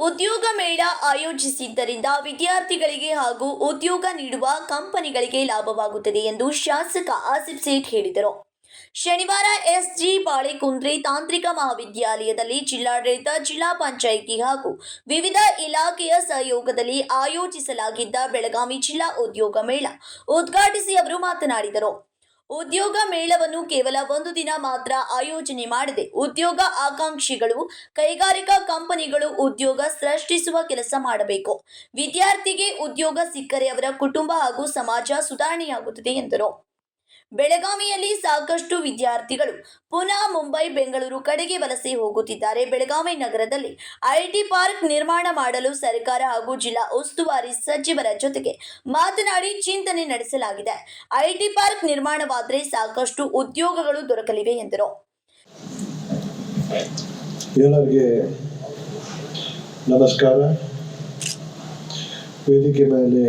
ಉದ್ಯೋಗ ಮೇಳ ಆಯೋಜಿಸಿದ್ದರಿಂದ ವಿದ್ಯಾರ್ಥಿಗಳಿಗೆ ಹಾಗೂ ಉದ್ಯೋಗ ನೀಡುವ ಕಂಪನಿಗಳಿಗೆ ಲಾಭವಾಗುತ್ತದೆ ಎಂದು ಶಾಸಕ ಆಸಿಫ್ ಸೇಠ್ ಹೇಳಿದರು. ಶನಿವಾರ ಎಸ್ಜಿ ಬಾಳೆಕುಂದ್ರೆ ತಾಂತ್ರಿಕ ಮಹಾವಿದ್ಯಾಲಯದಲ್ಲಿ ಜಿಲ್ಲಾಡಳಿತ, ಜಿಲ್ಲಾ ಪಂಚಾಯಿತಿ ಹಾಗೂ ವಿವಿಧ ಇಲಾಖೆಯ ಸಹಯೋಗದಲ್ಲಿ ಆಯೋಜಿಸಲಾಗಿದ್ದ ಬೆಳಗಾವಿ ಜಿಲ್ಲಾ ಉದ್ಯೋಗ ಮೇಳ ಉದ್ಘಾಟಿಸಿ ಅವರು ಮಾತನಾಡಿದರು. ಉದ್ಯೋಗ ಮೇಳವನ್ನು ಕೇವಲ ಒಂದು ದಿನ ಮಾತ್ರ ಆಯೋಜನೆ ಮಾಡದೆ ಉದ್ಯೋಗ ಆಕಾಂಕ್ಷಿಗಳು, ಕೈಗಾರಿಕಾ ಕಂಪನಿಗಳು ಉದ್ಯೋಗ ಸೃಷ್ಟಿಸುವ ಕೆಲಸ ಮಾಡಬೇಕು. ವಿದ್ಯಾರ್ಥಿಗೆ ಉದ್ಯೋಗ ಸಿಕ್ಕರೆ ಅವರ ಕುಟುಂಬ ಹಾಗೂ ಸಮಾಜ ಸುಧಾರಣೆಯಾಗುತ್ತದೆ ಎಂದರು. ಬೆಳಗಾವಿಯಲ್ಲಿ ಸಾಕಷ್ಟು ವಿದ್ಯಾರ್ಥಿಗಳು ಪುನಾ, ಮುಂಬೈ, ಬೆಂಗಳೂರು ಕಡೆಗೆ ವಲಸೆ ಹೋಗುತ್ತಿದ್ದಾರೆ. ಬೆಳಗಾವಿ ನಗರದಲ್ಲಿ ಐಟಿ ಪಾರ್ಕ್ ನಿರ್ಮಾಣ ಮಾಡಲು ಸರ್ಕಾರ ಹಾಗೂ ಜಿಲ್ಲಾ ಉಸ್ತುವಾರಿ ಸಚಿವರ ಜೊತೆಗೆ ಮಾತನಾಡಿ ಚಿಂತನೆ ನಡೆಸಲಾಗಿದೆ. ಐಟಿ ಪಾರ್ಕ್ ನಿರ್ಮಾಣವಾದರೆ ಸಾಕಷ್ಟು ಉದ್ಯೋಗಗಳು ದೊರಕಲಿವೆ ಎಂದರು. ಎಲ್ಲರಿಗೆ ನಮಸ್ಕಾರ. ವೇದಿಕೆ ಮೇಲೆ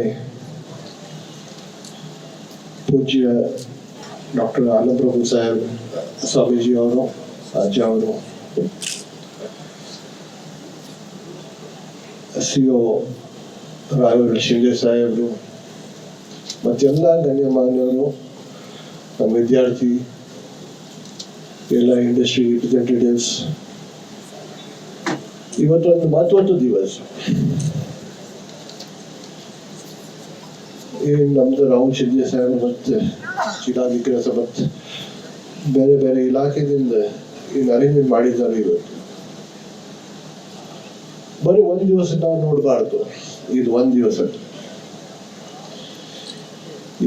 ಪೂಜ್ಯ ಡಾಕ್ಟರ್ ಆನಂದಪ್ರಭು ಸಾಹೇಬ್ ಸ್ವಾಮೀಜಿ ಅವರು, ಅಜ್ಜ ಅವರು, CO ರಾಘವೇಂದ್ರ ಶಿಂದೆ ಸಾಹೇಬರು ಮತ್ತೆಲ್ಲ ಗಣ್ಯಮಾನ್ಯರು, ನಮ್ಮ ವಿದ್ಯಾರ್ಥಿ, ಎಲ್ಲ ಇಂಡಸ್ಟ್ರಿ ರಿಪ್ರೆಸೆಂಟೇಟಿವ್ಸ್, ಇವತ್ತೊಂದು ಮಹತ್ವದ ದಿವಸ. ನಮ್ದು ರಾಹುಲ್ ಶಿಂದೆ ಸಾಹೇಬ್ ಮತ್ತು ಜಿಲ್ಲಾಧಿಕಾರಿ ಮತ್ತು ಬೇರೆ ಬೇರೆ ಇಲಾಖೆಯಿಂದ ಅರೇಂಜ್ಮೆಂಟ್ ಮಾಡಿದ್ದಾರೆ. ಇವತ್ತು ಬರೀ ಒಂದು ದಿವಸ ನಾವು ನೋಡಬಾರ್ದು. ಇದು ಒಂದು ದಿವಸ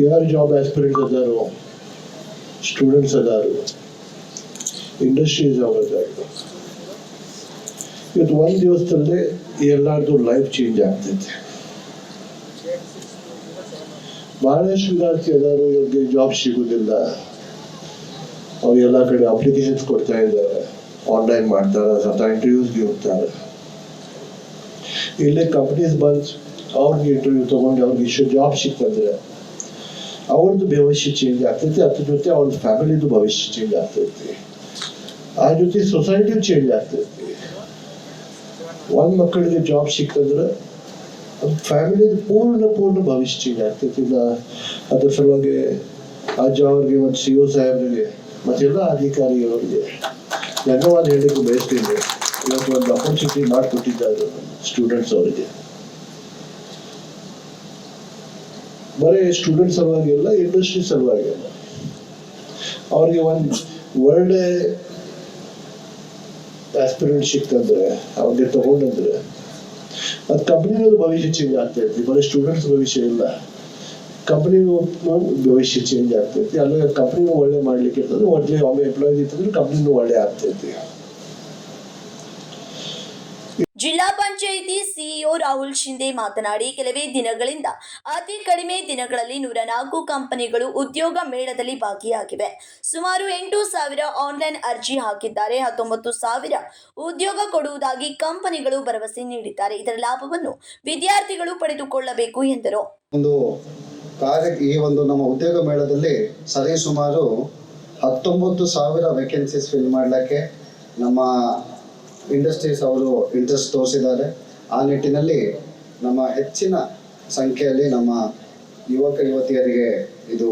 ಯಾರು ಜಾಬ್ ಆಸ್ಪಿರೆಂಟ್ಸ್ ಅದಾರೋ, ಸ್ಟೂಡೆಂಟ್ಸ್ ಅದಾರು, ಇಂಡಸ್ಟ್ರೀಸ್ ಅವ್ರದ್ದಾರು, ಇವತ್ತು ಒಂದು ದಿವಸದಲ್ಲೇ ಎಲ್ಲರದು ಲೈಫ್ ಚೇಂಜ್ ಆಗ್ತೈತೆ. ಬಹಳಷ್ಟು ವಿದ್ಯಾರ್ಥಿ ಅದಾರು, ಇವ್ರಿಗೆ ಜಾಬ್ ಸಿಗುದಿಲ್ಲ. ಅವ್ರು ಎಲ್ಲ ಕಡೆ ಅಪ್ಲಿಕೇಶನ್ಸ್ ಕೊಡ್ತಾ ಇದ್ದಾರೆ, ಆನ್ಲೈನ್ ಮಾಡ್ತಾರೆ, ಸ್ವಲ್ಪ ಇಂಟರ್ವ್ಯೂಸ್ಗೆ ಹೋಗ್ತಾರೆ. ಇಲ್ಲೇ ಕಂಪ್ನೀಸ್ ಬಂದು ಅವ್ರಿಗೆ ಇಂಟರ್ವ್ಯೂ ತಗೊಂಡು ಅವ್ರಿಗೆ ಇಷ್ಟು ಜಾಬ್ ಸಿಕ್ತಂದ್ರೆ ಅವ್ರದ್ದು ಭವಿಷ್ಯ ಚೇಂಜ್ ಆಗ್ತೈತಿ. ಅದ್ರ ಜೊತೆ ಅವ್ರ ಫ್ಯಾಮಿಲಿದು ಭವಿಷ್ಯ ಚೇಂಜ್ ಆಗ್ತೈತಿ. ಆ ಜೊತೆ ಸೊಸೈಟಿ ಚೇಂಜ್ ಆಗ್ತೈತಿ. ಒಂದ್ ಮಕ್ಕಳಿಗೆ ಜಾಬ್ ಸಿಕ್ತಂದ್ರೆ ಫ್ಯಾಮಿಲಿ ಪೂರ್ಣ ಭವಿಷ್ಯ ಚೇಂಜ್ ಆಗ್ತೈತಿ. ಅದ್ರ ಸಲುವಾಗಿ ಅಜ್ಜ ಅವ್ರಿಗೆ ಮತ್ತು CO ಸಾಹೇಬ್ರಿಗೆ ಮತ್ತೆಲ್ಲ ಅಧಿಕಾರಿಗಳಿಗೆ ಧನ್ಯವಾದ ಹೇಳಲಿಕ್ಕೆ ಬಯಸ್ತೀನಿ. ಇವತ್ತು ಒಂದು ಅಪರ್ಚುನಿಟಿ ಮಾಡಿಕೊಟ್ಟಿದ್ದಾರೆ ಸ್ಟೂಡೆಂಟ್ಸ್ ಅವರಿಗೆ. ಬರೀ ಸ್ಟೂಡೆಂಟ್ ಸಲುವಾಗಿ ಅಲ್ಲ, ಇಂಡಸ್ಟ್ರಿ ಸಲುವಾಗಿ ಅಲ್ಲ, ಅವ್ರಿಗೆ ಒಂದು ಒಳ್ಳೆ ಆಸ್ಪಿರೆಂಟ್ ಸಿಕ್ತಂದ್ರೆ, ಅವ್ರಿಗೆ ತಗೊಂಡಂದ್ರೆ ಅದು ಕಂಪ್ನಿನದು ಭವಿಷ್ಯ ಚೇಂಜ್ ಆಗ್ತೈತಿ. ಬರೀ ಸ್ಟೂಡೆಂಟ್ಸ್ ಭವಿಷ್ಯ ಇಲ್ಲ, ಕಂಪ್ನಿನೂ ಭವಿಷ್ಯ ಚೇಂಜ್ ಆಗ್ತೈತಿ. ಅಲ್ಲೇ ಕಂಪ್ನಿನೂ ಒಳ್ಳೆ ಮಾಡ್ಲಿಕ್ಕೆ ಇರ್ತದೆ. ಒಳ್ಳೆ ಎಂಪ್ಲಾಯೀಸ್ ಇರ್ತಂದ್ರೆ ಕಂಪ್ನಿನೂ ಒಳ್ಳೆ ಆಗ್ತೈತಿ. ಜಿಲ್ಲಾ ಪಂಚಾಯಿತಿ CEO ರಾಹುಲ್ ಶಿಂದೆ ಮಾತನಾಡಿ, ಕೆಲವೇ ದಿನಗಳಿಂದ ಅತಿ ಕಡಿಮೆ ದಿನಗಳಲ್ಲಿ 104 ಕಂಪನಿಗಳು ಉದ್ಯೋಗ ಮೇಳದಲ್ಲಿ ಭಾಗಿಯಾಗಿವೆ. ಸುಮಾರು 8,000 ಆನ್ಲೈನ್ ಅರ್ಜಿ ಹಾಕಿದ್ದಾರೆ. 19,000 ಉದ್ಯೋಗ ಕೊಡುವುದಾಗಿ ಕಂಪನಿಗಳು ಭರವಸೆ ನೀಡಿದ್ದಾರೆ. ಇದರ ಲಾಭವನ್ನು ವಿದ್ಯಾರ್ಥಿಗಳು ಪಡೆದುಕೊಳ್ಳಬೇಕು ಎಂದರು. ಈ ಒಂದು ನಮ್ಮ ಉದ್ಯೋಗ ಮೇಳದಲ್ಲಿ ಸರಿಸುಮಾರು 19,000 ವೇಕೆನ್ಸೀಸ್ ಫಿಲ್ ಮಾಡಲಿಕ್ಕೆ ನಮ್ಮ ಇಂಡಸ್ಟ್ರೀಸ್ ಅವರು ಇಂಟ್ರೆಸ್ಟ್ ತೋರಿಸಿದ್ದಾರೆ. ಆ ನಿಟ್ಟಿನಲ್ಲಿ ನಮ್ಮ ಹೆಚ್ಚಿನ ಸಂಖ್ಯೆಯಲ್ಲಿ ನಮ್ಮ ಯುವಕ ಯುವತಿಯರಿಗೆ ಇದು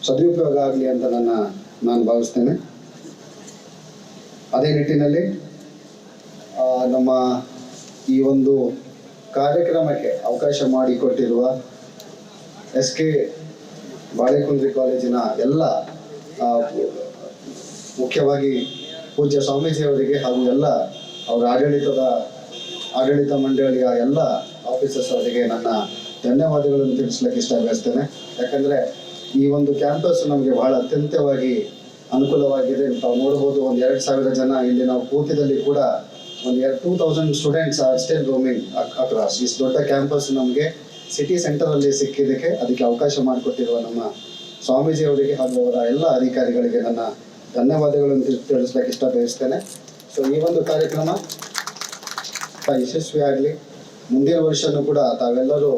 ಸದುಪಯೋಗ ಆಗಲಿ ಅಂತ ನಾನು ಭಾವಿಸ್ತೇನೆ. ಅದೇ ನಿಟ್ಟಿನಲ್ಲಿ ನಮ್ಮ ಈ ಒಂದು ಕಾರ್ಯಕ್ರಮಕ್ಕೆ ಅವಕಾಶ ಮಾಡಿಕೊಟ್ಟಿರುವ SK ಬಾಳೆಕುಂದ್ರೆ ಕಾಲೇಜಿನ ಎಲ್ಲ ಮುಖ್ಯವಾಗಿ ಪೂಜ್ಯ ಸ್ವಾಮೀಜಿ ಅವರಿಗೆ ಹಾಗೂ ಎಲ್ಲ ಅವರ ಆಡಳಿತ ಮಂಡಳಿಯ ಎಲ್ಲ ಆಫೀಸರ್ಸ್ ಅವರಿಗೆ ನನ್ನ ಧನ್ಯವಾದಗಳನ್ನು ತಿಳಿಸ್ಲಿಕ್ಕೆ ಇಷ್ಟಪಡಿಸ್ತೇನೆ. ಯಾಕಂದರೆ ಈ ಒಂದು ಕ್ಯಾಂಪಸ್ ನಮಗೆ ಬಹಳ ಅತ್ಯಂತವಾಗಿ ಅನುಕೂಲವಾಗಿದೆ. ತಾವು ನೋಡ್ಬೋದು, ಒಂದು 2,000 ಜನ ಇಲ್ಲಿ ನಾವು ಕೂತಿದಲ್ಲಿ ಕೂಡ ಒಂದು 2,000 students are still roaming across. ಇಷ್ಟು ದೊಡ್ಡ ಕ್ಯಾಂಪಸ್ ನಮಗೆ ಸಿಟಿ ಸೆಂಟರಲ್ಲಿ ಸಿಕ್ಕಿದ್ದಕ್ಕೆ ಅದಕ್ಕೆ ಅವಕಾಶ ಮಾಡಿಕೊಟ್ಟಿರುವ ನಮ್ಮ ಸ್ವಾಮೀಜಿ ಅವರಿಗೆ ಹಾಗೂ ಅವರ ಎಲ್ಲ ಅಧಿಕಾರಿಗಳಿಗೆ ನನ್ನ ಧನ್ಯವಾದಗಳನ್ನು ತಿಳಿಸ್ಲಿಕ್ಕೆ ಇಷ್ಟಪಡಿಸ್ತೇನೆ. ಸೊ ಈ ಒಂದು ಕಾರ್ಯಕ್ರಮ ಯಶಸ್ವಿ ಆಗಲಿ. ಮುಂದಿನ ವರ್ಷನೂ ಕೂಡ ತಾವೆಲ್ಲರೂ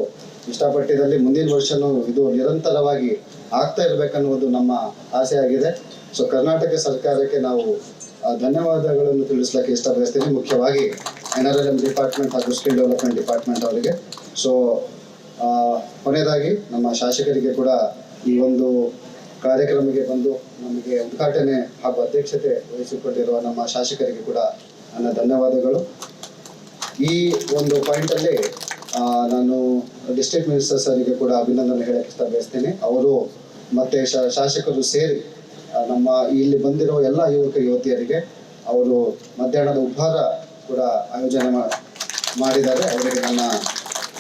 ಇಷ್ಟಪಟ್ಟಿದ್ದಲ್ಲಿ ಮುಂದಿನ ವರ್ಷನೂ ಇದು ನಿರಂತರವಾಗಿ ಆಗ್ತಾ ಇರಬೇಕನ್ನುವುದು ನಮ್ಮ ಆಸೆ ಆಗಿದೆ. ಸೊ ಕರ್ನಾಟಕ ಸರ್ಕಾರಕ್ಕೆ ನಾವು ಧನ್ಯವಾದಗಳನ್ನು ತಿಳಿಸ್ಲಿಕ್ಕೆ ಇಷ್ಟಪಡಿಸ್ತೀನಿ. ಮುಖ್ಯವಾಗಿ NRLM ಡಿಪಾರ್ಟ್ಮೆಂಟ್ ಹಾಗೂ ಸ್ಕಿಲ್ ಡೆವಲಪ್ಮೆಂಟ್ ಡಿಪಾರ್ಟ್ಮೆಂಟ್ ಅವರಿಗೆ. ಸೊ ಕೊನೆಯದಾಗಿ ನಮ್ಮ ಶಾಸಕರಿಗೆ ಕೂಡ ಈ ಒಂದು ಕಾರ್ಯಕ್ರಮಕ್ಕೆ ಬಂದು ನಮಗೆ ಉದ್ಘಾಟನೆ ಹಾಗೂ ಅಧ್ಯಕ್ಷತೆ ವಹಿಸಿಕೊಂಡಿರುವ ನಮ್ಮ ಶಾಸಕರಿಗೆ ಕೂಡ ನನ್ನ ಧನ್ಯವಾದಗಳು. ಈ ಒಂದು ಪಾಯಿಂಟಲ್ಲಿ ನಾನು ಡಿಸ್ಟ್ರಿಕ್ಟ್ ಮಿನಿಸ್ಟರ್ ಸರಿಗೆ ಕೂಡ ಅಭಿನಂದನೆ ಹೇಳಕ್ಕೆ ಬಯಸ್ತೇನೆ. ಅವರು ಮತ್ತು ಶಾಸಕರು ಸೇರಿ ನಮ್ಮ ಇಲ್ಲಿ ಬಂದಿರೋ ಎಲ್ಲ ಯುವಕ ಯುವತಿಯರಿಗೆ ಅವರು ಮಧ್ಯಾಹ್ನದ ಉಪಹಾರ ಕೂಡ ಆಯೋಜನೆ ಮಾಡಿದ್ದಾರೆ. ಅವರಿಗೆ ನನ್ನ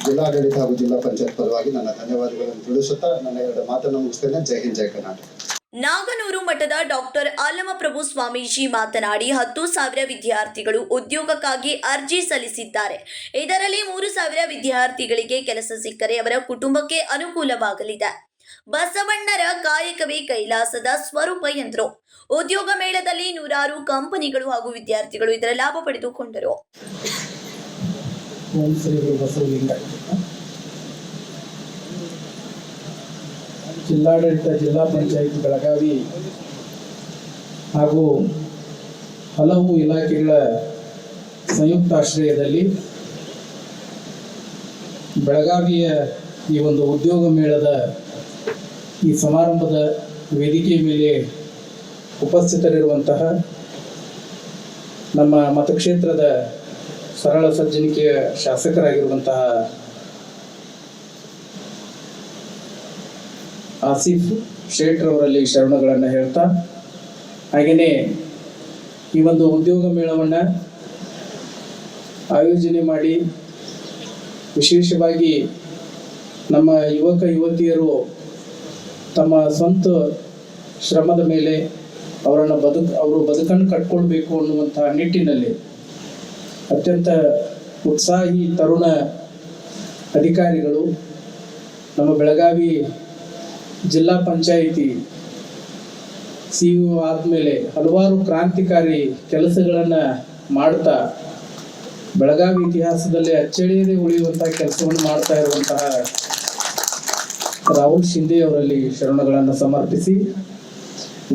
ಜಿಲ್ಲಾಡಳಿತ ಹಾಗೂ ಜಿಲ್ಲಾ ಪಂಚಾಯತ್ ಪರವಾಗಿ ನನ್ನ ಧನ್ಯವಾದಗಳನ್ನು ತಿಳಿಸುತ್ತಾ ನನ್ನ 2 ಮಾತನ್ನು ಮುಗಿಸ್ತೇನೆ. ಜೈ ಹಿಂದ್, ಜೈ ಕರ್ನಾಟಕ. ನಾಗನೂರು ಮಠದ ಡಾಕ್ಟರ್ ಆಲಮಪ್ರಭು ಸ್ವಾಮೀಜಿ ಮಾತನಾಡಿ 10,000 ವಿದ್ಯಾರ್ಥಿಗಳು ಉದ್ಯೋಗಕ್ಕಾಗಿ ಅರ್ಜಿ ಸಲ್ಲಿಸಿದ್ದಾರೆ. ಇದರಲ್ಲಿ 3,000 ವಿದ್ಯಾರ್ಥಿಗಳಿಗೆ ಕೆಲಸ ಸಿಕ್ಕರೆ ಅವರ ಕುಟುಂಬಕ್ಕೆ ಅನುಕೂಲವಾಗಲಿದೆ. ಬಸವಣ್ಣರ ಕಾಯಕವೇ ಕೈಲಾಸದ ಸ್ವರೂಪ ಎಂದರು. ಉದ್ಯೋಗ ಮೇಳದಲ್ಲಿ 100 ಕಂಪನಿಗಳು ಹಾಗೂ ವಿದ್ಯಾರ್ಥಿಗಳು ಇದರ ಲಾಭ ಪಡೆದುಕೊಂಡರು. ಓಂ ಶ್ರೀ ಗುರು ಬಸವಲಿಂಗ. ಜಿಲ್ಲಾಡಳಿತ, ಜಿಲ್ಲಾ ಪಂಚಾಯತ್ ಬೆಳಗಾವಿ ಹಾಗೂ ಹಲವು ಇಲಾಖೆಗಳ ಸಂಯುಕ್ತಾಶ್ರಯದಲ್ಲಿ ಬೆಳಗಾವಿಯ ಈ ಒಂದು ಉದ್ಯೋಗ ಮೇಳದ ಈ ಸಮಾರಂಭದ ವೇದಿಕೆ ಮೇಲೆ ಉಪಸ್ಥಿತರಿರುವಂತಹ ನಮ್ಮ ಮತಕ್ಷೇತ್ರದ ಸರಳ ಸಜ್ಜನಿಕೆಯ ಶಾಸಕರಾಗಿರುವಂತಹ ಆಸಿಫ್ ಶೇಟ್ರವರಲ್ಲಿ ಶರಣಗಳನ್ನು ಹೇಳ್ತಾ, ಹಾಗೆಯೇ ಈ ಒಂದು ಉದ್ಯೋಗ ಮೇಳವನ್ನು ಆಯೋಜನೆ ಮಾಡಿ ವಿಶೇಷವಾಗಿ ನಮ್ಮ ಯುವಕ ಯುವತಿಯರು ತಮ್ಮ ಸ್ವಂತ ಶ್ರಮದ ಮೇಲೆ ಅವರು ಬದುಕನ್ನು ಕಟ್ಕೊಳ್ಬೇಕು ಅನ್ನುವಂತಹ ನಿಟ್ಟಿನಲ್ಲಿ ಅತ್ಯಂತ ಉತ್ಸಾಹಿ ತರುಣ ಅಧಿಕಾರಿಗಳು ನಮ್ಮ ಬೆಳಗಾವಿ ಜಿಲ್ಲಾ ಪಂಚಾಯಿತಿ CEO ಆದಮೇಲೆ ಹಲವಾರು ಕ್ರಾಂತಿಕಾರಿ ಕೆಲಸಗಳನ್ನು ಮಾಡ್ತಾ ಬೆಳಗಾವಿ ಇತಿಹಾಸದಲ್ಲಿ ಅಚ್ಚಳಿಯದೆ ಉಳಿಯುವಂತಹ ಕೆಲಸವನ್ನು ಮಾಡ್ತಾ ಇರುವಂತಹ ರಾಹುಲ್ ಶಿಂದೆ ಅವರಲ್ಲಿ ಶರಣಗಳನ್ನು ಸಮರ್ಪಿಸಿ,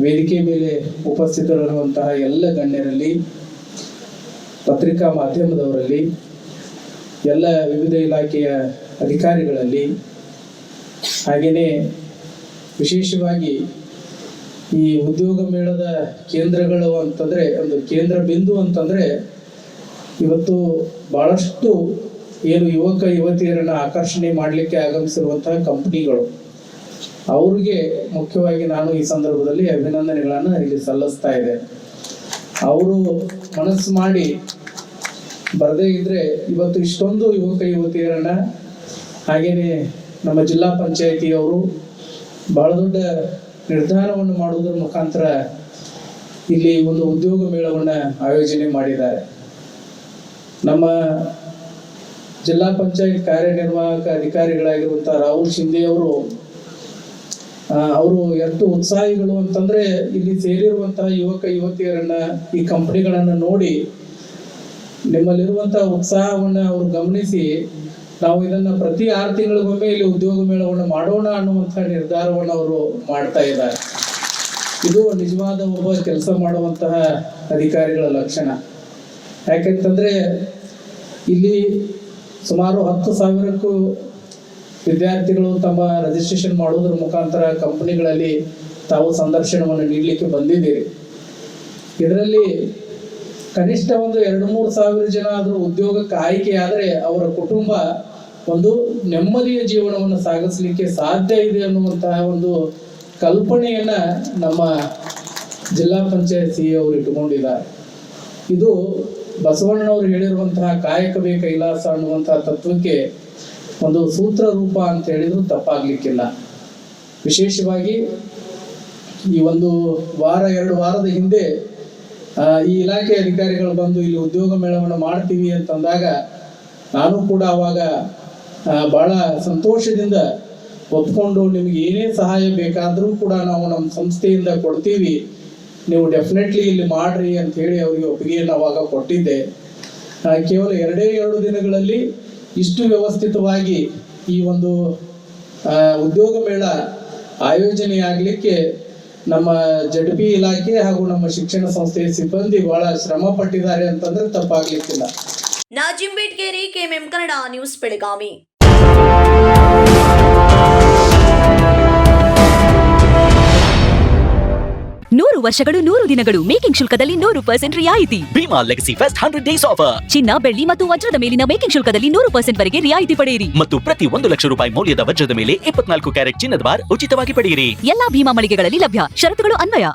ವೇದಿಕೆ ಮೇಲೆ ಉಪಸ್ಥಿತರಿರುವಂತಹ ಎಲ್ಲ ಗಣ್ಯರಲ್ಲಿ, ಪತ್ರಿಕಾ ಮಾಧ್ಯಮದವರಲ್ಲಿ, ಎಲ್ಲ ವಿವಿಧ ಇಲಾಖೆಯ ಅಧಿಕಾರಿಗಳಲ್ಲಿ, ಹಾಗೆಯೇ ವಿಶೇಷವಾಗಿ ಈ ಉದ್ಯೋಗ ಮೇಳದ ಕೇಂದ್ರಗಳು ಅಂತಂದರೆ, ಒಂದು ಕೇಂದ್ರ ಬಿಂದು ಅಂತಂದರೆ ಇವತ್ತು ಭಾಳಷ್ಟು ಏನು ಯುವಕ ಯುವತಿಯರನ್ನು ಆಕರ್ಷಣೆ ಮಾಡಲಿಕ್ಕೆ ಆಗಮಿಸಿರುವಂತಹ ಕಂಪ್ನಿಗಳು, ಅವ್ರಿಗೆ ಮುಖ್ಯವಾಗಿ ನಾನು ಈ ಸಂದರ್ಭದಲ್ಲಿ ಅಭಿನಂದನೆಗಳನ್ನು ಇಲ್ಲಿ ಸಲ್ಲಿಸ್ತಾ ಇದೆ. ಅವರು ಮನಸ್ಸು ಮಾಡಿ ಬರದೇ ಇದ್ದರೆ ಇವತ್ತು ಇಷ್ಟೊಂದು ಯುವಕ ಯುವತಿಯರನ್ನು, ಹಾಗೆಯೇ ನಮ್ಮ ಜಿಲ್ಲಾ ಪಂಚಾಯಿತಿಯವರು ಬಹಳ ದೊಡ್ಡ ನಿರ್ಧಾರವನ್ನು ಮಾಡುವುದರ ಮುಖಾಂತರ ಇಲ್ಲಿ ಒಂದು ಉದ್ಯೋಗ ಮೇಳವನ್ನು ಆಯೋಜನೆ ಮಾಡಿದ್ದಾರೆ. ನಮ್ಮ ಜಿಲ್ಲಾ ಪಂಚಾಯತ್ ಕಾರ್ಯನಿರ್ವಾಹಕ ಅಧಿಕಾರಿಗಳಾಗಿರುವಂಥ ರಾಹುಲ್ ಶಿಂದೆ ಅವರು ಎಷ್ಟು ಉತ್ಸಾಹಿಗಳು ಅಂತಂದರೆ, ಇಲ್ಲಿ ಸೇರಿರುವಂತಹ ಯುವಕ ಯುವತಿಯರನ್ನು, ಈ ಕಂಪನಿಗಳನ್ನು ನೋಡಿ ನಿಮ್ಮಲ್ಲಿರುವಂತಹ ಉತ್ಸಾಹವನ್ನು ಅವರು ಗಮನಿಸಿ, ನಾವು ಇದನ್ನು ಪ್ರತಿ 6 ತಿಂಗಳಿಗೊಮ್ಮೆ ಇಲ್ಲಿ ಉದ್ಯೋಗ ಮೇಳವನ್ನು ಮಾಡೋಣ ಅನ್ನುವಂಥ ನಿರ್ಧಾರವನ್ನು ಅವರು ಮಾಡ್ತಾ ಇದ್ದಾರೆ. ಇದು ನಿಜವಾದ ಒಬ್ಬ ಕೆಲಸ ಮಾಡುವಂತಹ ಅಧಿಕಾರಿಗಳ ಲಕ್ಷಣ. ಯಾಕೆಂತಂದರೆ ಇಲ್ಲಿ ಸುಮಾರು 10,000ಕ್ಕೂ ವಿದ್ಯಾರ್ಥಿಗಳು ತಮ್ಮ ರಿಜಿಸ್ಟ್ರೇಷನ್ ಮಾಡುವುದರ ಮುಖಾಂತರ ಕಂಪನಿಗಳಲ್ಲಿ ತಾವು ಸಂದರ್ಶನವನ್ನು ನೀಡಲಿಕ್ಕೆ ಬಂದಿದ್ದೀರಿ. ಇದರಲ್ಲಿ ಕನಿಷ್ಠ ಒಂದು 2-3 ಸಾವಿರ ಜನ ಆದರೂ ಉದ್ಯೋಗಕ್ಕೆ ಆಯ್ಕೆಯಾದರೆ ಅವರ ಕುಟುಂಬ ಒಂದು ನೆಮ್ಮದಿಯ ಜೀವನವನ್ನು ಸಾಗಿಸಲಿಕ್ಕೆ ಸಾಧ್ಯ ಇದೆ ಅನ್ನುವಂತಹ ಒಂದು ಕಲ್ಪನೆಯನ್ನು ನಮ್ಮ ಜಿಲ್ಲಾ ಪಂಚಾಯತ್ CEO ಅವರು ಇಟ್ಟುಕೊಂಡಿದ್ದಾರೆ. ಇದು ಬಸವಣ್ಣನವರು ಹೇಳಿರುವಂತಹ ಕಾಯಕವೇ ಕೈಲಾಸ ಅನ್ನುವಂತಹ ತತ್ವಕ್ಕೆ ಒಂದು ಸೂತ್ರ ರೂಪ ಅಂತ ಹೇಳಿದ್ರು ತಪ್ಪಾಗ್ಲಿಕ್ಕಿಲ್ಲ. ವಿಶೇಷವಾಗಿ ಈ ಒಂದು 2 ವಾರದ ಹಿಂದೆ ಈ ಇಲಾಖೆ ಅಧಿಕಾರಿಗಳು ಬಂದು ಇಲ್ಲಿ ಉದ್ಯೋಗ ಮೇಳವನ್ನು ಮಾಡ್ತೀವಿ ಅಂತಂದಾಗ ನಾನು ಕೂಡ ಅವಾಗ ಭಾಳ ಸಂತೋಷದಿಂದ ಒಪ್ಕೊಂಡು, ನಿಮ್ಗೆ ಏನೇ ಸಹಾಯ ಬೇಕಾದರೂ ಕೂಡ ನಾವು ನಮ್ಮ ಸಂಸ್ಥೆಯಿಂದ ಕೊಡ್ತೀವಿ, ನೀವು ಡೆಫಿನೆಟ್ಲಿ ಇಲ್ಲಿ ಮಾಡ್ರಿ ಅಂತ ಹೇಳಿ ಅವರಿಗೆ ಒಪ್ಪಿಗೆಯನ್ನು ಅವಾಗ ಕೊಟ್ಟಿದ್ದೆ. ಕೇವಲ 2 ದಿನಗಳಲ್ಲಿ ಇಷ್ಟು ವ್ಯವಸ್ಥಿತವಾಗಿ ಈ ಒಂದು ಉದ್ಯೋಗ ಮೇಳ ಆಯೋಜನೆಯಾಗಲಿಕ್ಕೆ ನಮ್ಮ ZP ಇಲಾಖೆ ಹಾಗೂ ನಮ್ಮ ಶಿಕ್ಷಣ ಸಂಸ್ಥೆಯ ಸಿಬ್ಬಂದಿ ಬಹಳ ಶ್ರಮ ಪಟ್ಟಿದ್ದಾರೆ ಅಂತಂದ್ರೆ ತಪ್ಪಾಗ್ಲಿಕ್ಕಿಲ್ಲ. Nazim Betgeri, KMM Kannada news, Belagavi. ನೂರು ವರ್ಷಗಳು 100 ದಿನಗಳು ಮೇಕಿಂಗ್ ಶುಲ್ಕದಲ್ಲಿ 100% ರಿಯಾಯಿತಿ. Bhima legacy fest 100 days offer. ಚಿನ್ನ, ಬೆಳ್ಳಿ ಮತ್ತು ವಜ್ರದ ಮೇಲಿನ ಮೇಕಿಂಗ್ ಶುಲ್ಕದಲ್ಲಿ 100% ವರೆಗೆ ರಿಯಾಯಿತಿ ಪಡೆಯಿರಿ. ಮತ್ತು ಪ್ರತಿ 1 ಲಕ್ಷ ರೂಪಾಯಿ ಮೌಲ್ಯದ ವಜ್ರದ ಮೇಲೆ 24 ಕ್ಯಾರೆಟ್ ಚಿನ್ನದ ಬಾರ್ ಉಚಿತವಾಗಿ ಪಡೆಯಿರಿ. ಎಲ್ಲಾ ಭೀಮಾ ಮಳಿಗೆಗಳಲ್ಲಿ ಲಭ್ಯ. ಷರತ್ತುಗಳು ಅನ್ವಯ.